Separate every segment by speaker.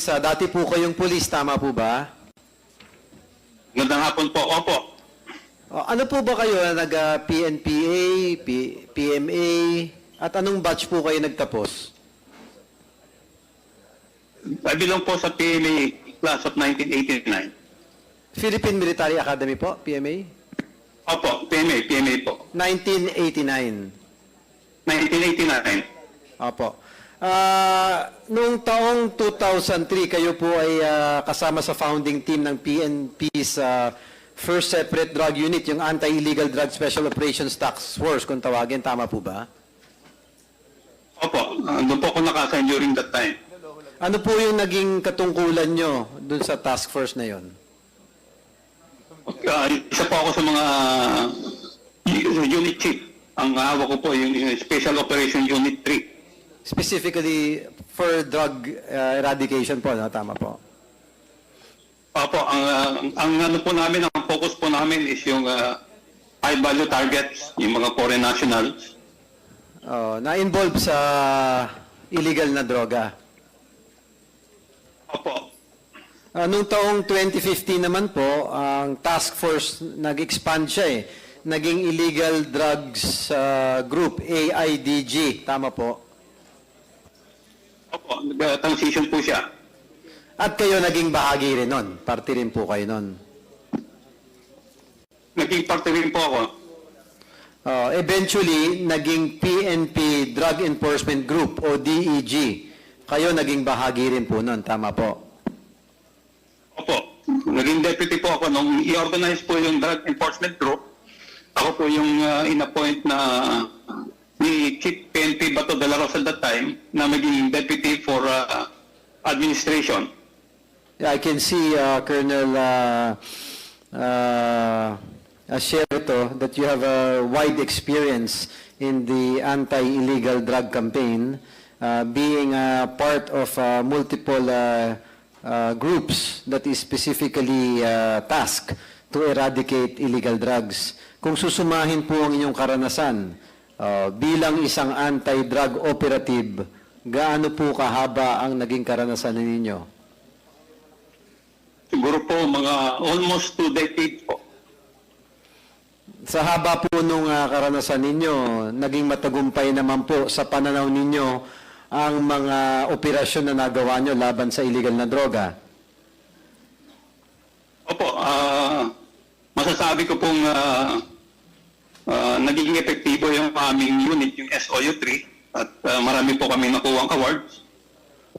Speaker 1: Dati po kayong pulis, tama po ba?
Speaker 2: Magandang hapon po. Opo.
Speaker 1: Ano po ba kayo? Nag-PNPA, PMA, at anong batch po kayo nagtapos?
Speaker 2: I belong po sa PMA class of 1989.
Speaker 1: Philippine Military Academy po, PMA?
Speaker 2: Opo, PMA po.
Speaker 1: 1989.
Speaker 2: 1989.
Speaker 1: Opo. Noong taong 2003, kayo po ay kasama sa founding team ng PNP's First Separate Drug Unit, yung Anti-Illegal Drug Special Operations Task Force, kung tawagin. Tama po ba?
Speaker 2: Opo, doon po ako nakasign during that time.
Speaker 1: Ano po yung naging katungkulan nyo dun sa task force na yon?
Speaker 2: Isa po ako sa mga unit chief. Ang hawak ko po yung Special Operation Unit 3.
Speaker 1: Specifically for drug eradication po, no? Tama po.
Speaker 2: Opo, ang ano po namin, ang focus po namin is yung high value targets, yung mga foreign nationals.
Speaker 1: Na-involve sa illegal na droga.
Speaker 2: Opo.
Speaker 1: Noong taong 2015 naman po, ang task force nag-expand siya eh. Naging Illegal Drugs Group, AIDG. Tama po.
Speaker 2: Opo, transition po siya.
Speaker 1: At kayo naging bahagi rin nun. Party rin po kayo nun.
Speaker 2: Naging parte rin po ako.
Speaker 1: Eventually, naging PNP Drug Enforcement Group o DEG. Kayo naging bahagi rin po nun. Tama po.
Speaker 2: Opo. Naging deputy po ako nung i-organize po yung Drug Enforcement Group. Ako po yung in-appoint na ni Chief PNP Bato de la Rosa at that time na maging deputy for administration.
Speaker 1: Yeah, I can see, Colonel Asierto, that you have a wide experience in the anti-illegal drug campaign, being part of multiple groups that is specifically tasked to eradicate illegal drugs. Kung susumahin po ang inyong karanasan, bilang isang anti-drug operative, gaano po kahaba ang naging karanasan ninyo?
Speaker 2: Siguro po mga almost 2 decades po.
Speaker 1: Sa haba po nung karanasan ninyo, naging matagumpay naman po sa pananaw ninyo ang mga operasyon na nagawa nyo laban sa illegal na droga?
Speaker 2: Opo, masasabi ko pong naging epektibo yung aming unit, yung SOU-3, at marami po kami nakuha ang awards.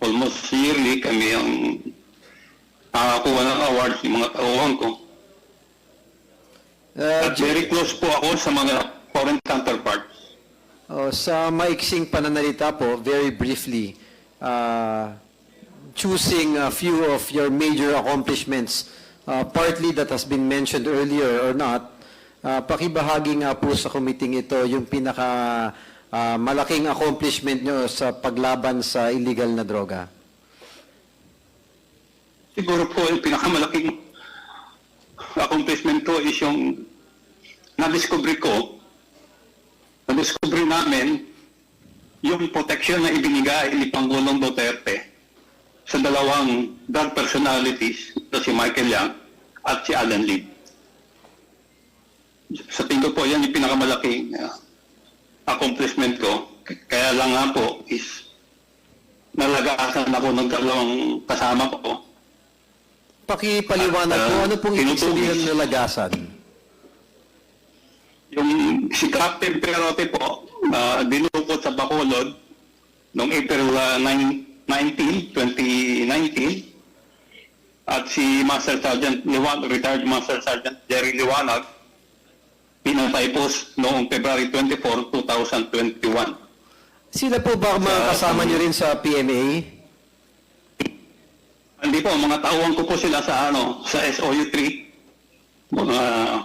Speaker 2: Almost yearly kami ang nakakuha ng awards, yung mga tauhan ko. At very close po ako sa mga foreign counterparts.
Speaker 1: Sa maiksing pananalita po, very briefly, choosing a few of your major accomplishments, partly that has been mentioned earlier or not, pakibahagi nga po sa committee ito yung pinaka malaking accomplishment nyo sa paglaban sa illegal na droga.
Speaker 2: Siguro po yung pinakamalaking accomplishment ko is yung na-discover namin yung protection na ibinigay ni Pangulong Duterte sa dalawang drug personalities na si Michael Yang at si Alan Lee. Sa tingin ko po, yan yung pinakamalaking accomplishment ko. Kaya lang nga po is nalagasan ako ng dalawang kasama ko.
Speaker 1: Pakipaliwanag po, ano pong ibig sabihin ng nalagasan?
Speaker 2: Yung si Captain Perote po, dinukot sa Bacolod noong April 19, 2019. At si Master Sergeant Liwanag, retired Master Sergeant Jerry Liwanag, pinatay po noong February 24, 2021.
Speaker 1: Sila po ba mga kasama nyo rin sa PMA?
Speaker 2: Hindi po, mga tauhan ko po sila sa sa SOU-3.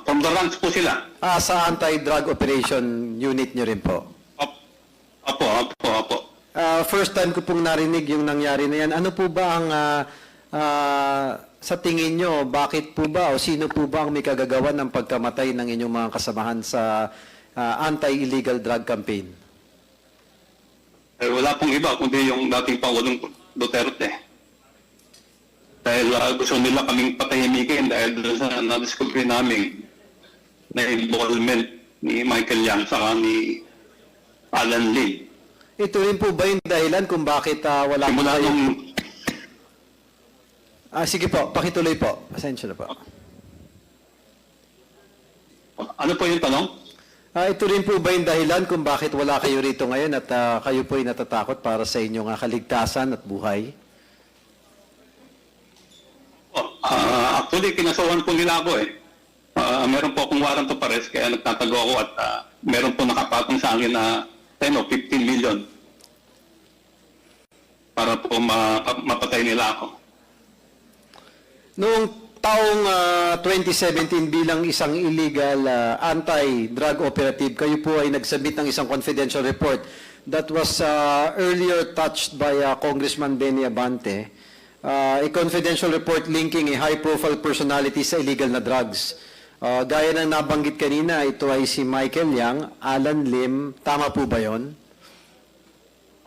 Speaker 2: From the ranks po sila.
Speaker 1: Sa anti-drug operation unit nyo rin po?
Speaker 2: Opo.
Speaker 1: First time ko pong narinig yung nangyari na yan. Ano po ba ang, sa tingin nyo, bakit po ba o sino po ba ang may kagagawan ng pagkamatay ng inyong mga kasamahan sa anti-illegal drug campaign?
Speaker 2: Wala pong iba kundi yung dating Pangulong Duterte. Dahil gusto nila kaming patahimikin dahil doon sa na-discover namin na involvement ni Michael Yang saka ni Alan Lim.
Speaker 1: Ito rin po ba yung dahilan kung bakit wala po
Speaker 2: Simula
Speaker 1: kayo?
Speaker 2: nung
Speaker 1: Sige po, pakituloy po. Pasensya na po.
Speaker 2: ano po yung tanong?
Speaker 1: Ito rin po ba yung dahilan kung bakit wala kayo rito ngayon at kayo po ay natatakot para sa inyong kaligtasan at buhay?
Speaker 2: Actually, kinasuhan po nila ako eh. Meron po akong warrant of arrest kaya nagtatago ako at meron po nakapatong sa akin na 10 o 15 million para po mapatay nila ako.
Speaker 1: Noong taong 2017 bilang isang illegal anti-drug operative, kayo po ay nagsabit ng isang confidential report that was earlier touched by Congressman Benny Abante, a confidential report linking a high-profile personality sa illegal na drugs. Gaya ng nabanggit kanina, ito ay si Michael Yang, Alan Lim, tama po ba yon?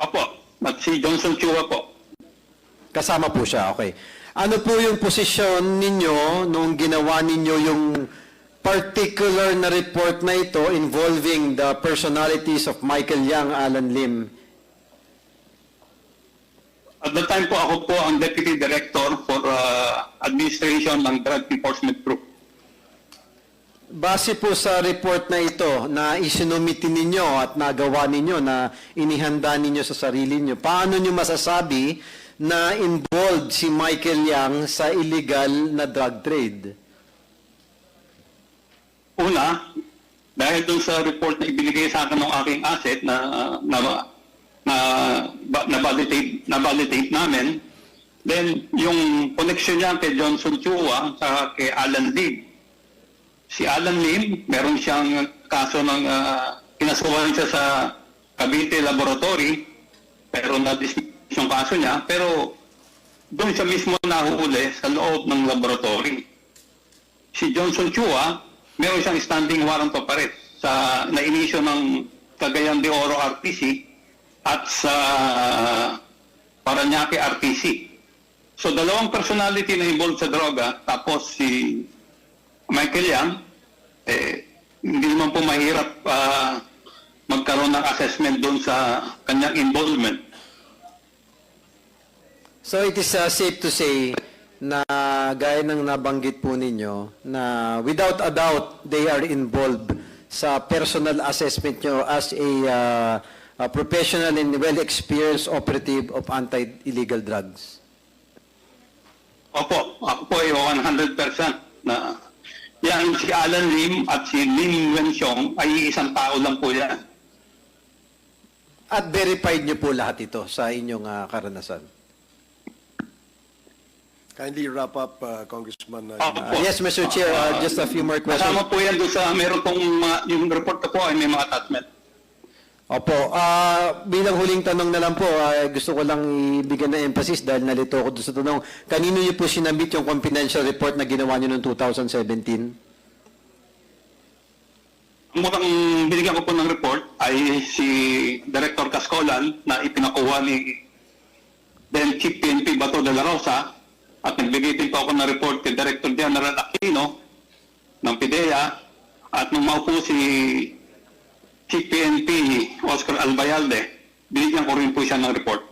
Speaker 2: Opo, at si Johnson Chua po.
Speaker 1: Kasama po siya, okay. Ano po yung posisyon ninyo nung ginawa ninyo yung particular na report na ito involving the personalities of Michael Yang, Alan Lim?
Speaker 2: At that time po ako po ang Deputy Director for Administration ng Drug Enforcement Group.
Speaker 1: Base po sa report na ito na isinumiti ninyo at nagawa ninyo na inihanda ninyo sa sarili ninyo, paano nyo masasabi na involved si Michael Yang sa illegal na drug trade?
Speaker 2: Una, dahil dun sa report na ibinigay sa akin ng aking asset na validate namin, then yung connection niya kay Johnson Chua sa kay Alan Lim. Si Alan Lim, meron siyang kaso ng kinasuhan siya sa Cavite Laboratory, pero na-dismiss yung kaso niya, pero doon siya mismo nahuhuli sa loob ng laboratory. Si Johnson Chua, meron siyang standing warrant of arrest sa na-inisyo ng Cagayan de Oro RTC at sa Parañaque RTC. So dalawang personality na involved sa droga, tapos si Michael Yang, hindi naman po mahirap magkaroon ng assessment doon sa kanyang involvement.
Speaker 1: So it is safe to say na gaya ng nabanggit po ninyo na without a doubt they are involved sa personal assessment nyo as a professional and well-experienced operative of anti-illegal drugs.
Speaker 2: Opo, ako po ay 100% na yan si Alan Lim at si Lim Wenxiong ay isang tao lang po yan.
Speaker 1: At verified nyo po lahat ito sa inyong karanasan.
Speaker 3: Kindly wrap up, Congressman.
Speaker 1: Yes, Mr. Chair, just a few more questions.
Speaker 2: Kasama po yan doon sa meron pong yung report ko po ay may mga attachment.
Speaker 1: Opo, bilang huling tanong na lang po, gusto ko lang ibigyan ng emphasis dahil nalito ako doon sa tanong. Kanino niyo po sinabit yung confidential report na ginawa niyo noong 2017?
Speaker 2: Ang mukhang binigyan ko po ng report ay si Director Cascolan na ipinakuha ni then Chief PNP Bato de la Rosa at nagbigay din po ako ng report kay Director General Aquino ng PIDEA at nung maupo si Chief PNP Oscar Albayalde, binigyan ko rin po siya ng report.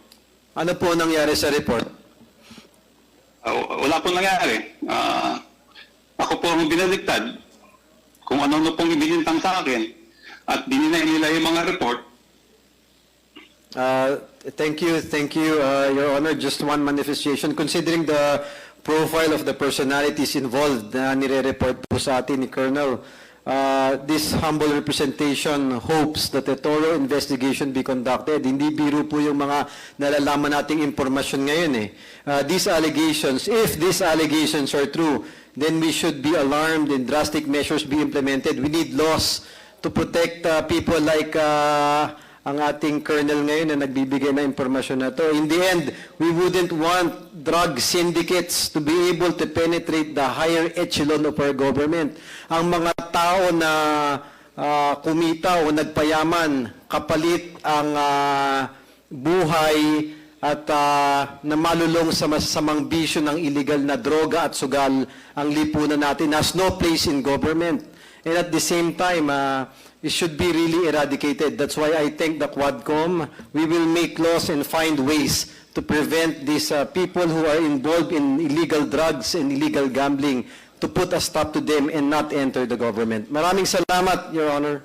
Speaker 1: Ano po nangyari sa report?
Speaker 2: Wala po nangyari. Ako po ang binaliktad kung ano pong ibinintang sa akin at dininay nila yung mga report.
Speaker 1: Thank you, Your Honor. Just one manifestation. Considering the profile of the personalities involved na nire-report po sa atin ni Colonel, this humble representation hopes that a thorough investigation be conducted. Hindi biro po yung mga nalalaman nating impormasyon ngayon eh. These allegations, if these allegations are true, then we should be alarmed and drastic measures be implemented. We need laws to protect people like ang ating colonel ngayon na nagbibigay na impormasyon na to. In the end, we wouldn't want drug syndicates to be able to penetrate the higher echelon of our government. Ang mga tao na kumita o nagpayaman, kapalit ang buhay at na malulong sa masasamang bisyo ng illegal na droga at sugal ang lipunan natin has no place in government. And at the same time, it should be really eradicated. That's why I thank the Quadcom. We will make laws and find ways to prevent these people who are involved in illegal drugs and illegal gambling to put a stop to them and not enter the government. Maraming salamat, Your Honor.